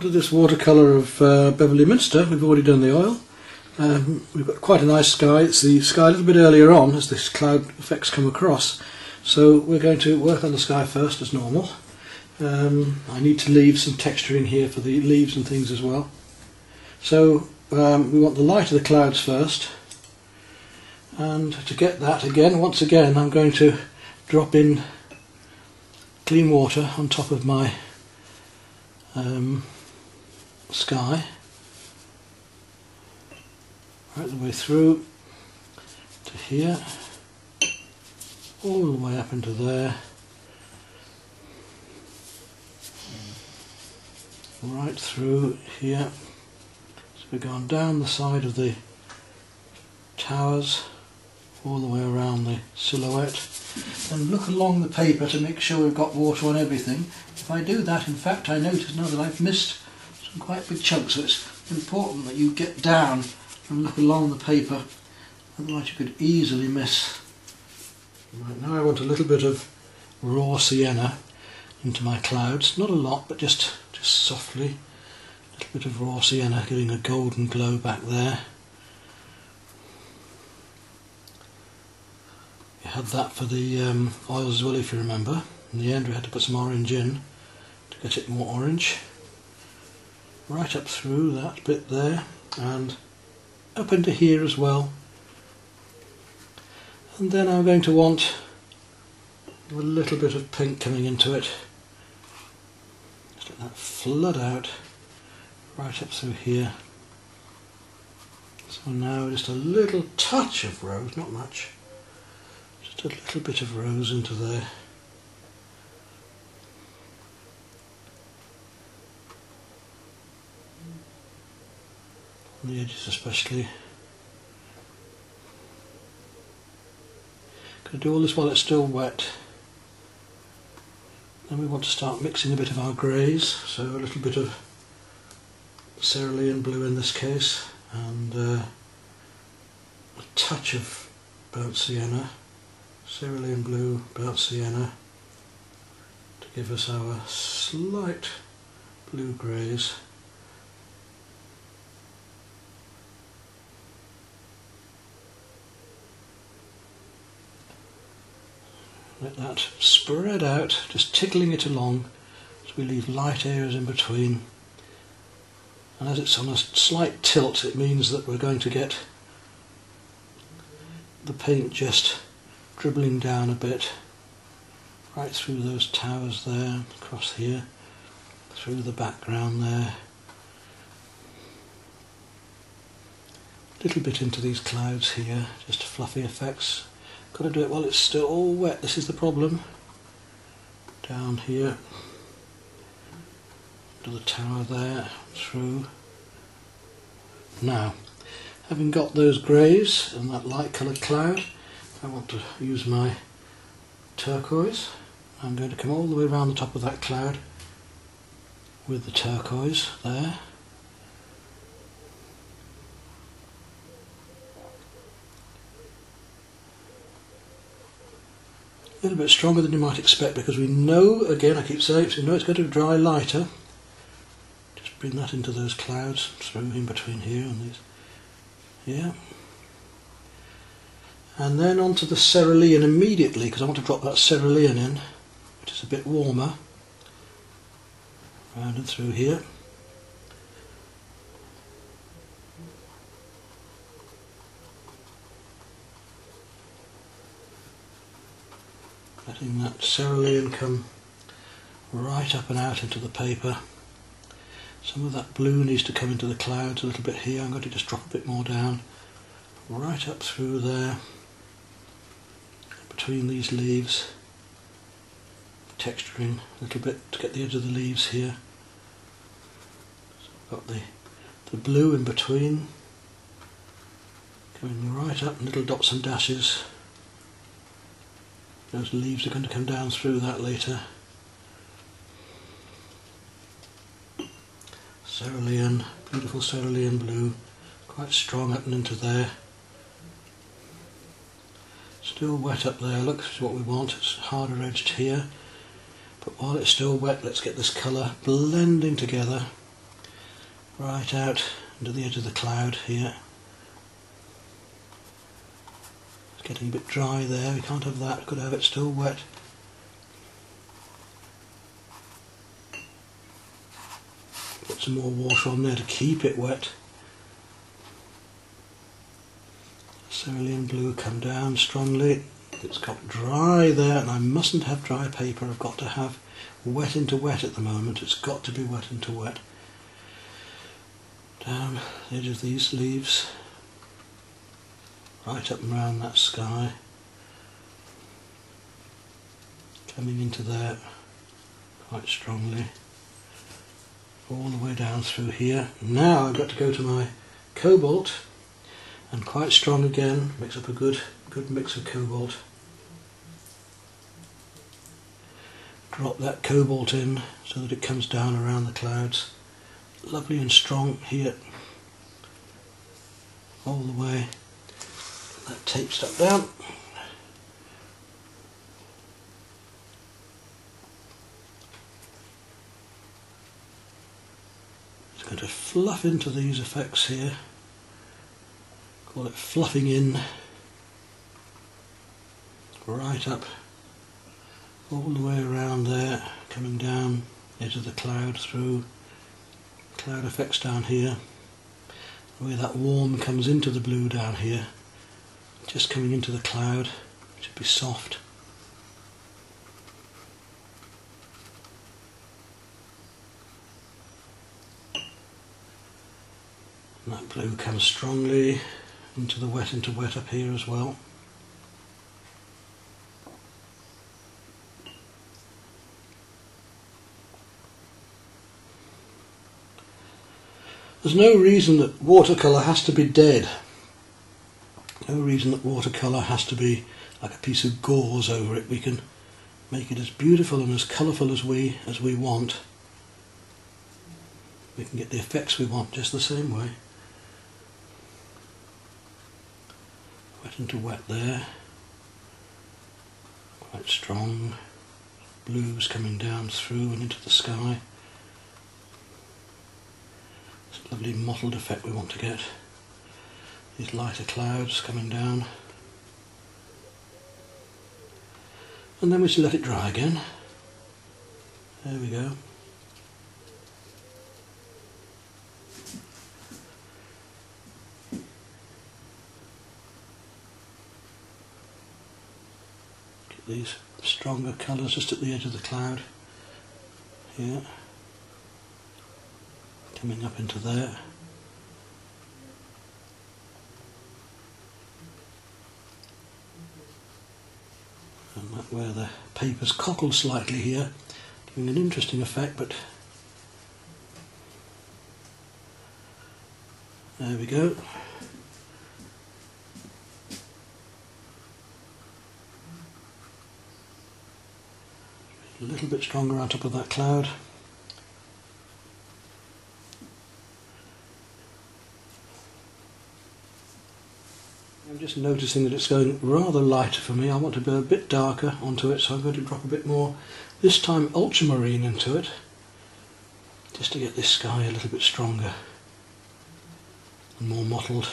Onto this watercolour of Beverley Minster. We've already done the oil. We've got quite a nice sky. It's the sky a little bit earlier on as this cloud effects come across. So we're going to work on the sky first as normal. I need to leave some texture in here for the leaves and things as well. So we want the light of the clouds first. And to get that again, once again, I'm going to drop in clean water on top of my sky, right the way through to here, all the way up into there, right through here. So we're going down the side of the towers, all the way around the silhouette, and look along the paper to make sure we've got water on everything. If I do that, in fact, I notice now that I've missed some quite big chunks, so it's important that you get down and look along the paper, otherwise you could easily miss. Right, now I want a little bit of raw sienna into my clouds, not a lot, but just softly, a little bit of raw sienna, giving a golden glow back there. You had that for the oils as well, if you remember. In the end we had to put some orange in to get it more orange. Right up through that bit there and up into here as well. And then I'm going to want a little bit of pink coming into it. Just let that flood out right up through here. So now just a little touch of rose, not much, just a little bit of rose into there. On the edges especially. Going to do all this while it's still wet. Then we want to start mixing a bit of our greys, so a little bit of cerulean blue in this case, and a touch of burnt sienna, cerulean blue, burnt sienna, to give us our slight blue greys. Let that spread out, just tickling it along, so we leave light areas in between. And as it's on a slight tilt, it means that we're going to get the paint just dribbling down a bit, right through those towers there, across here, through the background there, a little bit into these clouds here, just fluffy effects. Got to do it while it's still all wet, this is the problem. Down here, to the tower there, through. Now, having got those greys and that light coloured cloud, I want to use my turquoise. I'm going to come all the way around the top of that cloud with the turquoise there. A little bit stronger than you might expect, because we know, again I keep saying, we know it's going to dry lighter. Just bring that into those clouds, through in between here and these. Yeah. And then onto the cerulean immediately, because I want to drop that cerulean in, which is a bit warmer. Round and through here. Letting that cerulean come right up and out into the paper. Some of that blue needs to come into the clouds a little bit here. I'm going to just drop a bit more down, right up through there, between these leaves, texturing a little bit to get the edge of the leaves here. So I've got the blue in between, going right up in little dots and dashes. Those leaves are going to come down through that later. Cerulean, beautiful cerulean blue, quite strong up and into there. Still wet up there, look, this is what we want, it's harder edged here. But while it's still wet, let's get this colour blending together. right out into the edge of the cloud here. It's getting a bit dry there, we can't have that, we've got to have it still wet. Put some more water on there to keep it wet. Cerulean blue come down strongly. It's got dry there, and I mustn't have dry paper, I've got to have wet into wet at the moment. It's got to be wet into wet. Down the edge of these leaves, right up and around that sky, coming into there quite strongly, all the way down through here. Now I've got to go to my cobalt, and quite strong again, mix up a good mix of cobalt. Drop that cobalt in so that it comes down around the clouds. Lovely and strong here, all the way. That tape stuck down. It's going to fluff into these effects here. Call it fluffing in. Right up, all the way around there, coming down edge of the cloud through. Cloud effects down here, the way that warm comes into the blue down here, just coming into the cloud, should be soft. And that blue comes strongly into the wet up here as well. There's no reason that watercolour has to be dead. No reason that watercolour has to be like a piece of gauze over it. We can make it as beautiful and as colourful as we want. We can get the effects we want just the same way. Wet into wet there. Quite strong. Blues coming down through and into the sky. Lovely mottled effect we want to get. These lighter clouds coming down. And then we just let it dry again. There we go. Get these stronger colours just at the edge of the cloud here. Coming up into there. And that where the paper's cockled slightly here, giving an interesting effect, but there we go. A little bit stronger on top of that cloud. I'm just noticing that it's going rather lighter for me. I want to go a bit darker onto it, so I'm going to drop a bit more, this time ultramarine into it, just to get this sky a little bit stronger and more mottled.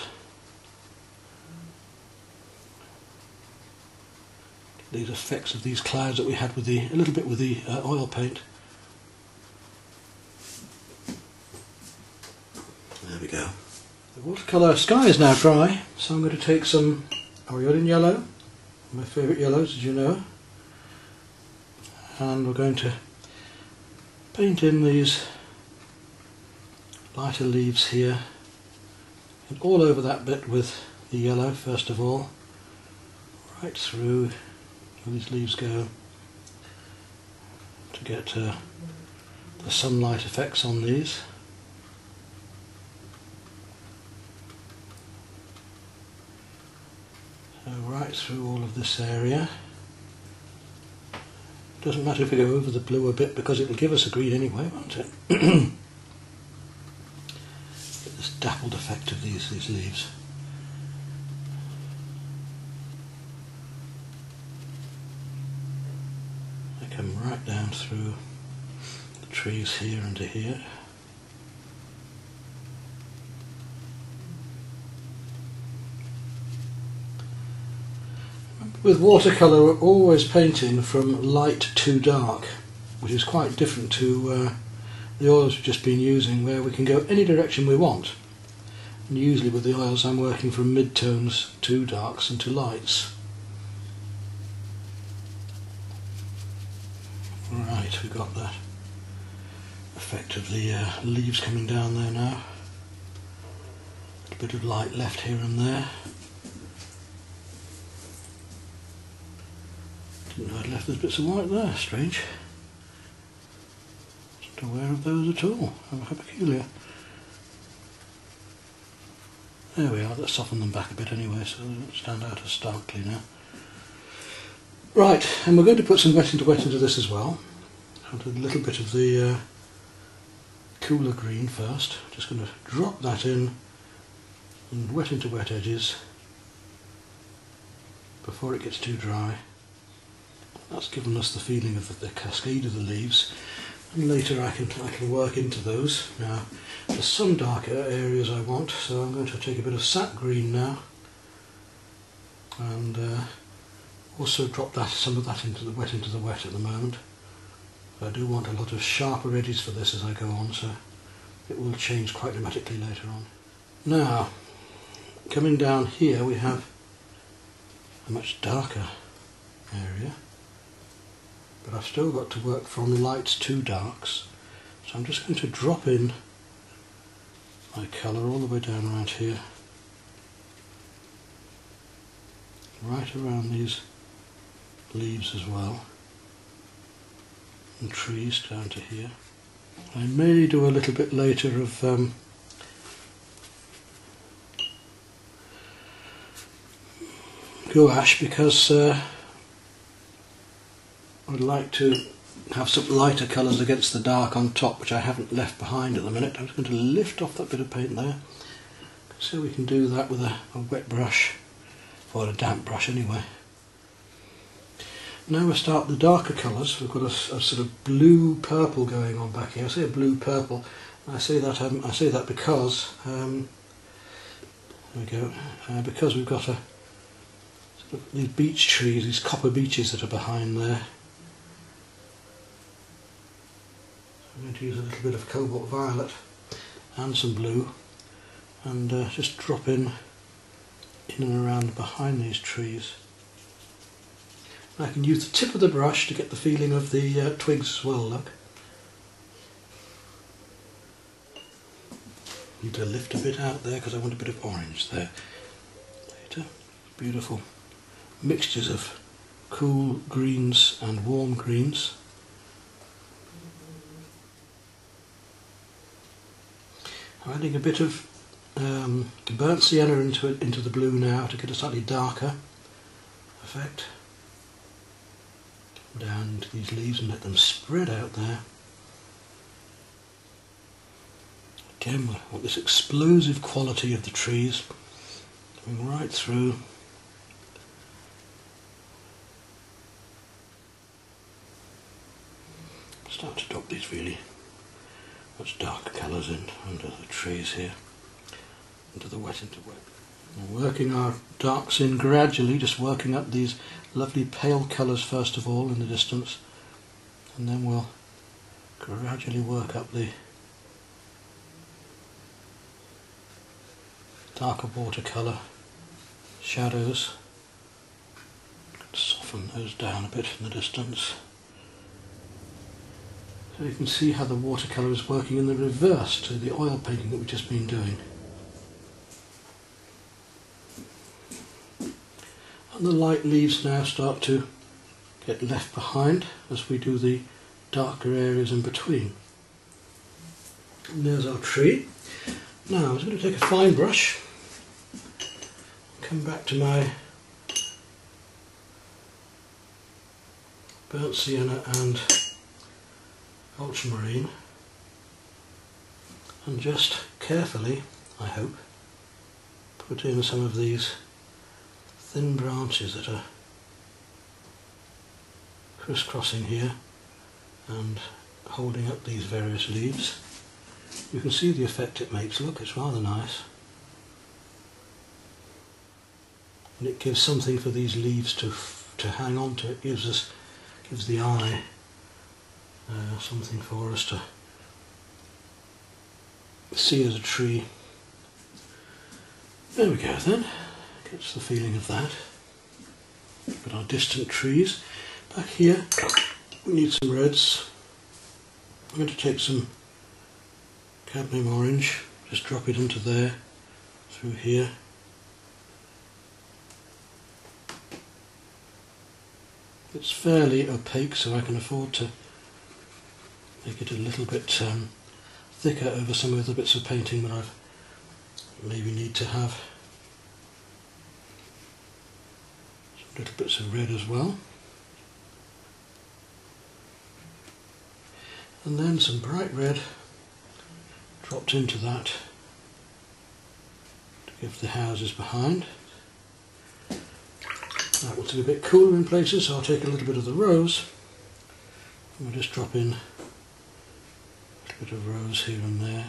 These effects of these clouds that we had with a little bit with the oil paint. There we go. The watercolour sky is now dry, so I'm going to take some Aureolin yellow, my favourite yellows as you know, and we're going to paint in these lighter leaves here, and all over that bit with the yellow first of all, right through where these leaves go, to get the sunlight effects on these. Right through all of this area. Doesn't matter if we go over the blue a bit because it'll give us a green anyway, won't it? Get this dappled effect of these leaves. They come right down through the trees here and to here. With watercolour we're always painting from light to dark, which is quite different to the oils we've just been using, where we can go any direction we want. And usually with the oils I'm working from mid-tones to darks and to lights. Right, we've got that effect of the leaves coming down there now. A bit of light left here and there. Didn't know I'd left those bits of white there, strange. Wasn't aware of those at all, how peculiar. There we are, let's soften them back a bit anyway so they don't stand out as starkly now. Right, and we're going to put some wet into this as well. I'll do a little bit of the cooler green first. Just going to drop that in and wet into wet edges before it gets too dry. That's given us the feeling of the cascade of the leaves, and later I can work into those. Now there's some darker areas I want, so I'm going to take a bit of sap green now and also drop some of that into the wet at the moment. I do want a lot of sharper edges for this as I go on, so it will change quite dramatically later on. Now, coming down here we have a much darker area, but I've still got to work from lights to darks, so I'm just going to drop in my colour all the way down around here, right around these leaves as well, and trees down to here. I may do a little bit later of gouache, because I'd like to have some lighter colours against the dark on top, which I haven't left behind at the minute. I'm just going to lift off that bit of paint there, so we can do that with a wet brush, or a damp brush anyway. Now we start the darker colours. We've got a sort of blue-purple going on back here. I say a blue-purple. I say that because there we go. Because we've got these beech trees, these copper beeches that are behind there. I'm going to use a little bit of cobalt violet and some blue, and just drop in and around behind these trees. I can use the tip of the brush to get the feeling of the twigs as well, look. Need to lift a bit out there because I want a bit of orange there. Later. Beautiful mixtures of cool greens and warm greens. I'm adding a bit of burnt sienna into the blue now to get a slightly darker effect. Down into these leaves and let them spread out there. Again, we want this explosive quality of the trees going right through. Start to drop these really much darker colours in under the trees here, into wet. We're working our darks in gradually, just working up these lovely pale colours first of all in the distance, and then we'll gradually work up the darker watercolour shadows. Soften those down a bit in the distance. So you can see how the watercolour is working in the reverse to the oil painting that we've just been doing. And the light leaves now start to get left behind as we do the darker areas in between. And there's our tree. Now I'm going to take a fine brush, come back to my burnt sienna and ultramarine, and just carefully, I hope, put in some of these thin branches that are crisscrossing here and holding up these various leaves. You can see the effect it makes. Look, it's rather nice. and it gives something for these leaves to hang on to. It gives the eye something for us to see as a tree. There we go then, gets the feeling of that. But our distant trees. Back here we need some reds. I'm going to take some cadmium orange, just drop it into there, through here. It's fairly opaque, so I can afford to make it a little bit thicker over some of the bits of painting that I've maybe need to have. Some little bits of red as well. And then some bright red dropped into that to give the houses behind. That will be a bit cooler in places, so I'll take a little bit of the rose and we'll just drop in a bit of rose here and there.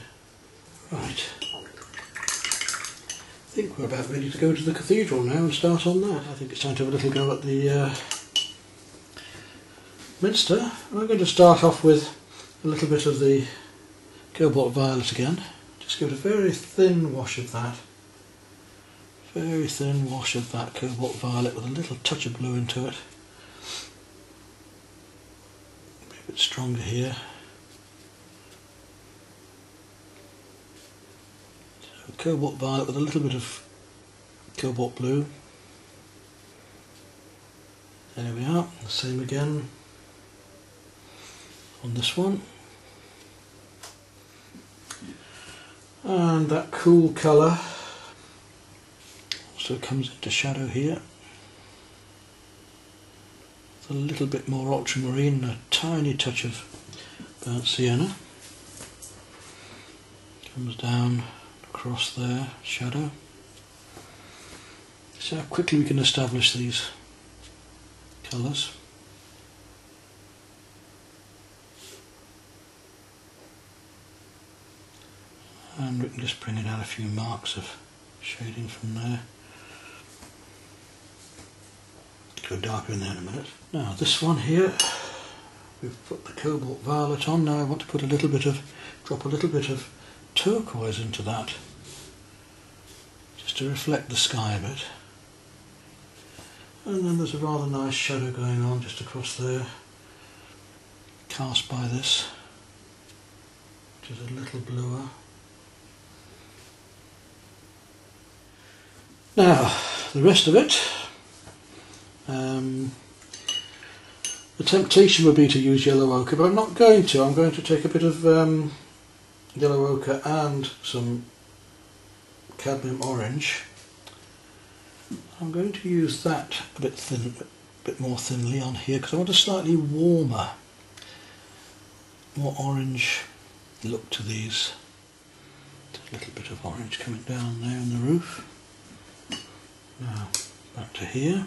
Right, I think we're about ready to go to the cathedral now and start on that. I think it's time to have a little go at the Minster. I'm going to start off with a little bit of the cobalt violet again. Just give it a very thin wash of that. Very thin wash of that cobalt violet with a little touch of blue into it. Be a bit stronger here. So cobalt violet with a little bit of cobalt blue. There we are, the same again on this one. And that cool colour also comes into shadow here. With a little bit more ultramarine and a tiny touch of burnt sienna. Comes down across there, shadow. See how quickly we can establish these colours. And we can just bring it out a few marks of shading from there. Go darker in there in a minute. Now this one here, we've put the cobalt violet on. Now I want to put drop a little bit of turquoise into that, just to reflect the sky a bit. And then there's a rather nice shadow going on just across there, cast by this, which is a little bluer. Now, the rest of it, the temptation would be to use yellow ochre, but I'm not going to. I'm going to take a bit of yellow ochre and some cadmium orange. I'm going to use that a bit more thinly on here because I want a slightly warmer, more orange look to these. A little bit of orange coming down there on the roof. Now back to here,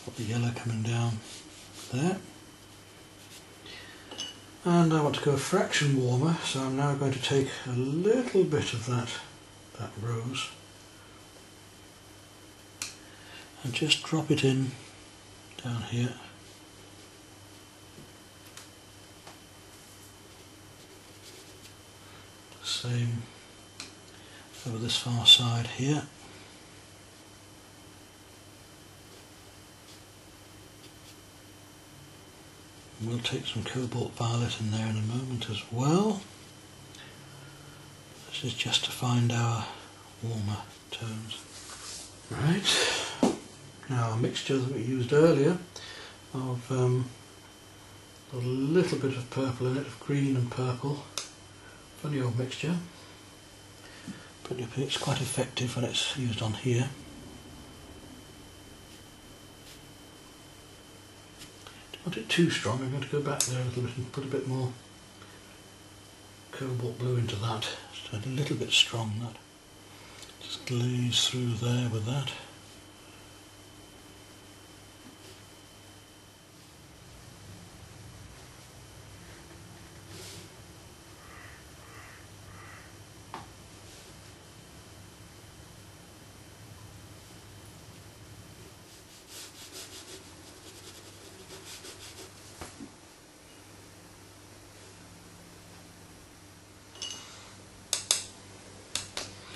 got the yellow coming down there, and I want to go a fraction warmer, so I'm now going to take a little bit of that rose and just drop it in down here. Same over this far side here. We'll take some cobalt violet in there in a moment as well. This is just to find our warmer tones. Right, now our mixture that we used earlier of a little bit of purple in it, of green and purple. Funny old mixture, but it's quite effective when it's used on here. Not it too strong. I'm going to go back there a little bit and put a bit more cobalt blue into that. Just a little bit strong, that just glaze through there with that.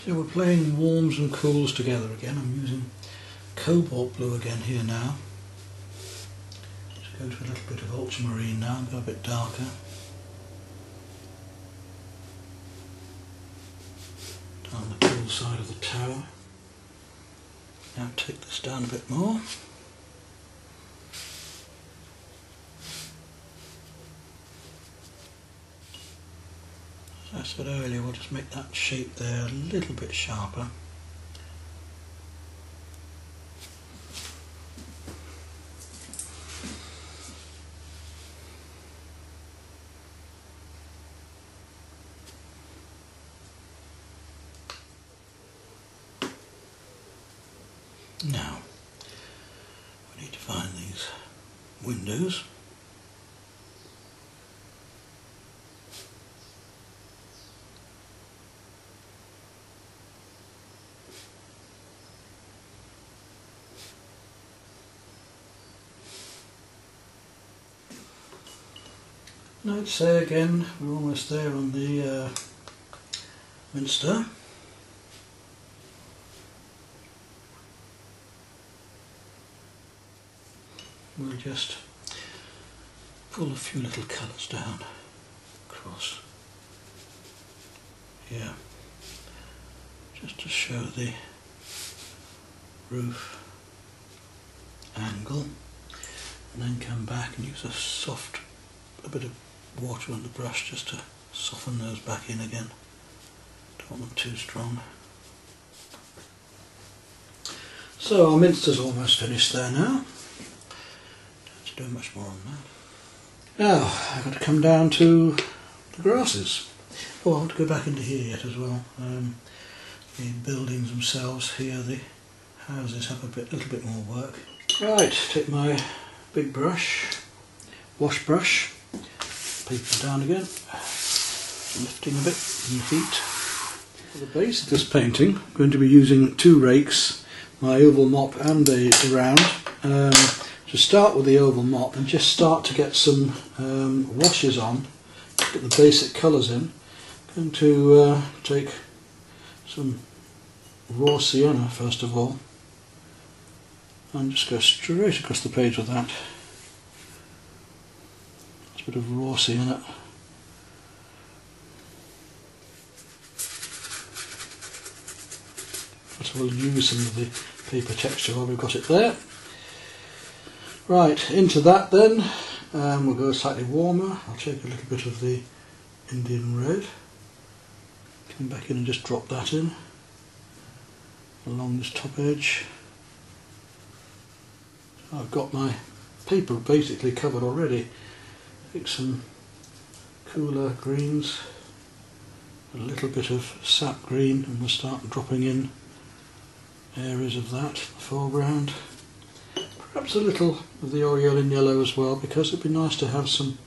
So we're playing warms and cools together again. I'm using cobalt blue again here now. Let's go to a little bit of ultramarine now and go a bit darker. Down the cool side of the tower. Now take this down a bit more. As I said earlier, we'll just make that shape there a little bit sharper. Now, we need to find these windows. And I'd say again, we're almost there on the Minster. We'll just pull a few little colours down across here, just to show the roof angle, and then come back and use a bit of water on the brush just to soften those back in again. Don't want them too strong. So our Minster's almost finished there now. Don't do much more on that. Now I've got to come down to the grasses. Oh, I want to go back into here yet as well. The buildings themselves here, the houses have a little bit more work. Right, take my big brush, wash brush, paper down again, lifting a bit in the feet. For the base of this painting, I'm going to be using two rakes, my oval mop and a round. To start with the oval mop and just start to get some washes on, get the basic colours in. I'm going to take some raw sienna first of all and just go straight across the page with that. That's a bit of raw sienna. So we'll use some of the paper texture while we've got it there. Right, into that then, we'll go slightly warmer. I'll take a little bit of the Indian red, come back in and just drop that in along this top edge. So I've got my paper basically covered already. Take some cooler greens, a little bit of sap green, and we'll start dropping in areas of that, the foreground. Perhaps a little of the Oriolan yellow as well, because it'd be nice to have some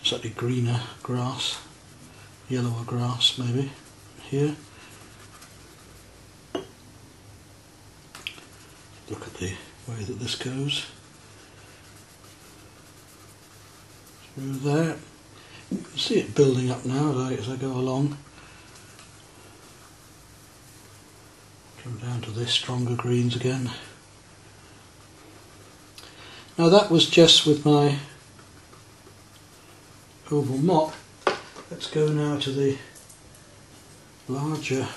slightly greener grass, yellower grass maybe, here. Look at the way that this goes. Through there. You can see it building up now as I go along. Come down to this stronger greens again. Now that was just with my oval mop. Let's go now to the larger,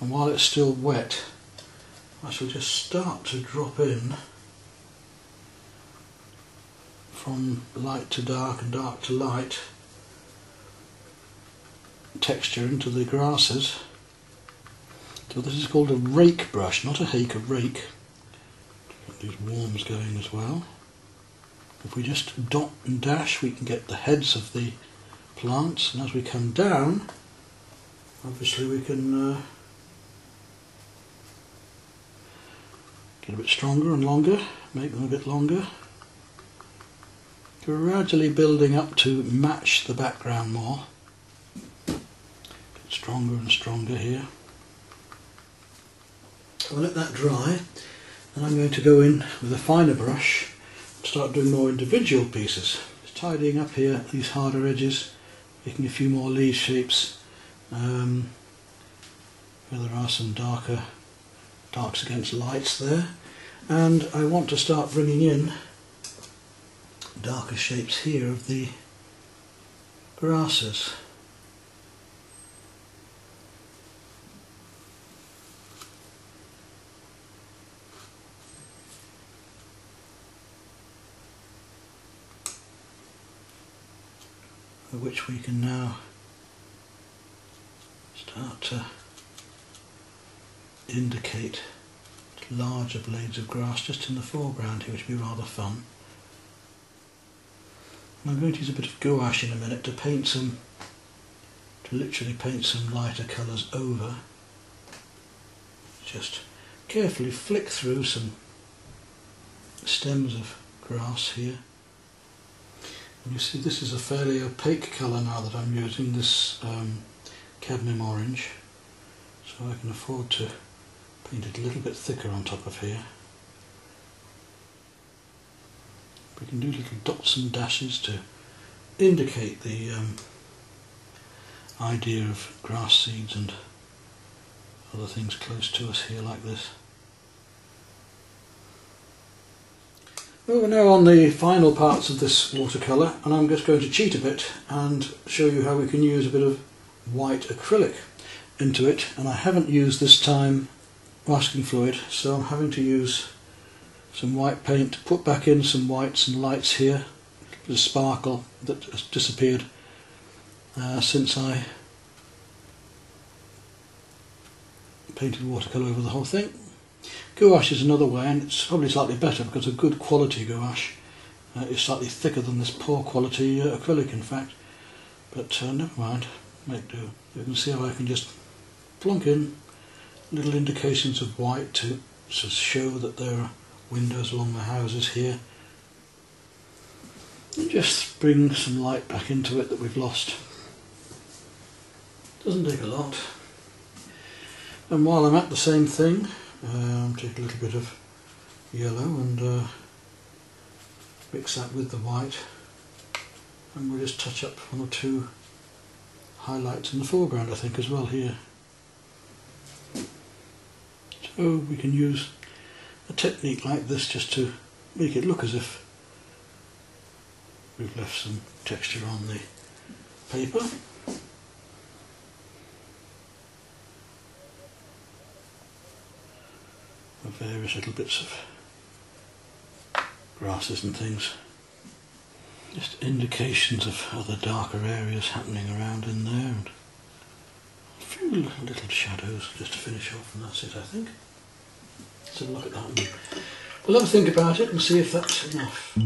and while it's still wet I shall just start to drop in from light to dark and dark to light texture into the grasses. So this is called a rake brush, not a hake, a rake. Get these worms going as well. If we just dot and dash, we can get the heads of the plants, and as we come down, obviously we can get a bit stronger and longer, make them a bit longer. Gradually building up to match the background more. Get stronger and stronger here. I'll let that dry, and I'm going to go in with a finer brush and start doing more individual pieces. Just tidying up here these harder edges picking a few more leaf shapes where there are some darks against lights there, and I want to start bringing in darker shapes here of the grasses. Which we can now start to indicate larger blades of grass just in the foreground here, which would be rather fun. And I'm going to use a bit of gouache in a minute to literally paint some lighter colours over. Just carefully flick through some stems of grass here. And you see this is a fairly opaque colour now that I'm using, this cadmium orange, so I can afford to paint it a little bit thicker on top of here. We can do little dots and dashes to indicate the idea of grass seeds and other things close to us here like this. Well, we're now on the final parts of this watercolour, and I'm just going to cheat a bit and show you how we can use a bit of white acrylic into it. And I haven't used this time masking fluid, so I'm having to use some white paint to put back in some whites and lights here. There's a sparkle that has disappeared since I painted watercolour over the whole thing. Gouache is another way, and it's probably slightly better because a good quality gouache is slightly thicker than this poor quality acrylic, in fact. But never mind, make do. You can see how I can just plonk in little indications of white to show that there are windows along the houses here. And just bring some light back into it that we've lost. Doesn't take a lot. And while I'm at the same thing, take a little bit of yellow and mix that with the white, and we'll just touch up one or two highlights in the foreground, I think, as well here. So we can use a technique like this just to make it look as if we've left some texture on the paper. Various little bits of grasses and things. Just indications of other darker areas happening around in there, and a few little shadows just to finish off, and that's it, I think. Let's have a look at that. We'll have a think about it and see if that's enough.